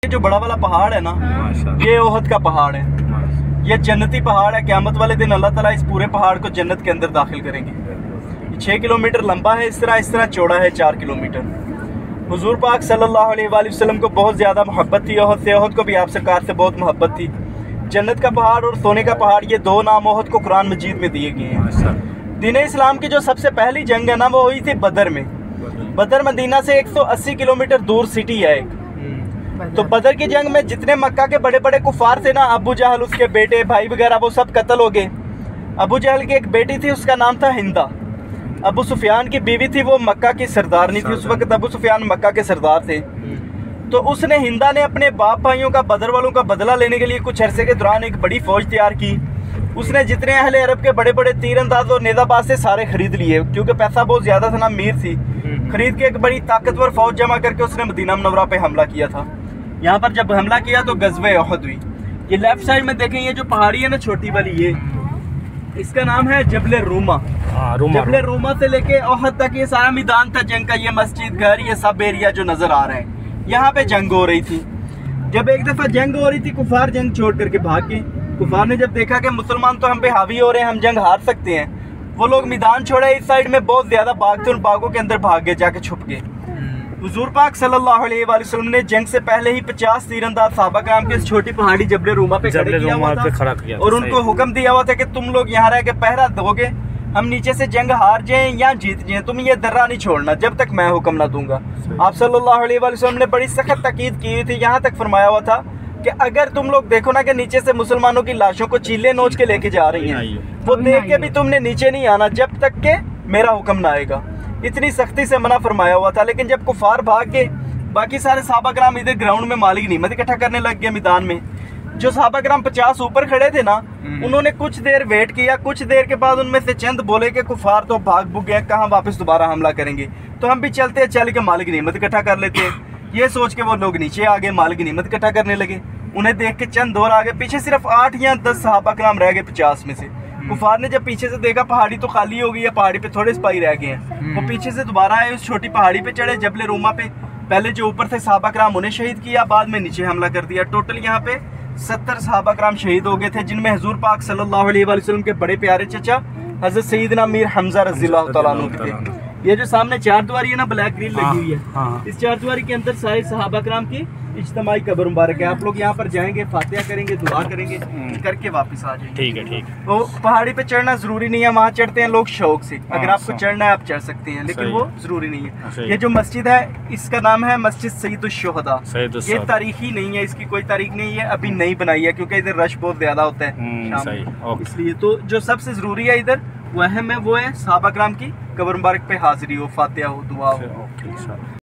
जो बड़ा वाला पहाड़ है ना, ये ओहद का पहाड़ है। ये जन्नती पहाड़ है। क़यामत वाले दिन अल्लाह ताला इस पूरे पहाड़ को जन्नत के अंदर दाखिल करेंगे। 6 किलोमीटर लंबा है, इस तरह चौड़ा है 4 किलोमीटर। हुजूर पाक सल्लल्लाहु अलैहि वसल्लम को बहुत ज़्यादा मोहब्बत थी ओहद से। ओहद को भी आप सरकार से बहुत मोहब्बत थी। जन्नत का पहाड़ और सोने का पहाड़, ये 2 नाम ओहद को कुरान मजीद में दिए गए हैं। दीन इस्लाम की जो सबसे पहली जंग है ना, वो हुई थी बदर में। बदर मदीना से 180 किलोमीटर दूर सिटी है एक। तो बदर की जंग में जितने मक्का के बड़े बड़े कुफार थे ना, अबू जहल, उसके बेटे भाई वगैरह, वो सब कत्ल हो गए। अबू जहल की एक बेटी थी, उसका नाम था हिंदा। अबू सुफियान की बीवी थी, वो मक्का की सरदारनी थी। उस वक्त अबू सुफियान मक्का के सरदार थे। तो उसने, हिंदा ने अपने बाप भाइयों का, बदर वालों का बदला लेने के लिए कुछ अरसे के दौरान एक बड़ी फौज तैयार की। उसने जितने अहले अरब के बड़े बड़े तीरंदाज और नेज़ाबाज से सारे खरीद लिए, क्योंकि पैसा बहुत ज़्यादा था ना, अमीर थी। खरीद के एक बड़ी ताकतवर फौज जमा करके उसने मदीना मुनव्वरा पे हमला किया था। यहाँ पर जब हमला किया तो गज़वे ओहद हुई। ये लेफ्ट साइड में देखें, ये जो पहाड़ी है ना छोटी वाली, ये इसका नाम है जबल रूमा। जबल रूमा से लेके ओहद तक ये सारा मैदान था जंग का। ये मस्जिद, घर, ये सब एरिया जो नजर आ रहे हैं, यहाँ पे जंग हो रही थी। जब एक दफा जंग हो रही थी, कुफार जंग छोड़ करके भाग गए। कुफार ने जब देखा कि मुसलमान तो हम पे हावी हो रहे हैं, हम जंग हार सकते हैं, वो लोग मैदान छोड़े। इस साइड में बहुत ज्यादा बाग थे, उन बागों के अंदर भाग गए, जाके छुप गए। हुजूर पाक सल्लल्लाहु अलैहि वसल्लम ने जंग से पहले ही 50 तीरंदाज सहाबा कराम के इस छोटी पहाड़ी जबल रूमा पे खड़े किया हुआ था और उनको हुक्म दिया हुआ था कि तुम लोग यहाँ रह के पहरा दोगे, हम नीचे से जंग हार जाएं या जीत जाएं, तुम ये दर्रा नहीं छोड़ना जब तक मैं हुक्म ना दूंगा। आप सल्लल्लाहु अलैहि वसल्लम ने बड़ी सख्त ताकीद की हुई थी। यहाँ तक फरमाया हुआ था कि अगर तुम लोग देखो ना कि नीचे से मुसलमानों की लाशों को चीले नोच के लेके जा रही हैं, वो देख के भी तुमने नीचे नहीं आना जब तक के मेरा हुक्म ना आएगा। इतनी सख्ती से मना फरमाया हुआ था। लेकिन जब कुफार भाग गए, बाकी सारे सहाबा कराम इधर ग्राउंड में मालिक गनीमत इकट्ठा करने लग गए मैदान में। जो सहाबा कराम 50 ऊपर खड़े थे ना, उन्होंने कुछ देर वेट किया। कुछ देर के बाद उनमें से चंद बोले कि कुफार तो भाग भुग गए, कहाँ वापस दोबारा हमला करेंगे, तो हम भी चलते चल के मालिक गनीमत इकट्ठा कर लेते हैं। ये सोच के वो लोग नीचे आ गए, मालिक गनीमत इकट्ठा करने लगे। उन्हें देख के चंद और आगे, पीछे सिर्फ 8 या 10 सहाबा कराम रह गए 50 में से। कुफार ने जब पीछे से देखा पहाड़ी तो खाली हो गई है, पहाड़ी पे थोड़े सिपाही रह गए हैं, वो पीछे से दोबारा आए, उस छोटी पहाड़ी पे चढ़े जबल रूमा पे। पहले जो ऊपर थे सहाबा कराम उन्हें शहीद किया, बाद में नीचे हमला कर दिया। टोटल यहाँ पे 70 सहाबा कराम शहीद हो गए थे, जिनमें हुजूर पाक सल्लल्लाहु अलैहि वसल्लम के बड़े प्यारे चचा हजरत सैयदना मीर हमजा रज़ियल्लाहु तआला अन्हु थे। ये जो सामने 4 दीवारी है ना, ब्लैक ग्रिल लगी हुई है, इस 4 दीवारी के अंदर सारे सहाबा कराम की इज्तिमाई कब्र मुबारक है। आप लोग यहाँ पर जाएंगे, फातिहा करेंगे, दुआ करेंगे, करके वापस आ जाएंगे। ठीक है, ठीक है। तो पहाड़ी पे चढ़ना जरूरी नहीं है, वहाँ चढ़ते हैं लोग शौक से। अगर आपको चढ़ना है आप चढ़ सकते हैं, लेकिन वो जरूरी नहीं है। ये जो मस्जिद है, इसका नाम है मस्जिद सैयदुश शुहदा। ये तारीखी नहीं है, इसकी कोई तारीख नहीं है, अभी नई बनाई है, क्योंकि इधर रश बहुत ज्यादा होता है इसलिए। तो जो सबसे जरूरी है इधर, वो अहम है, वो है सहाबा कराम की कब्र मुबारक पे हाजिरी हो, फातिहा हो, दुआ हो।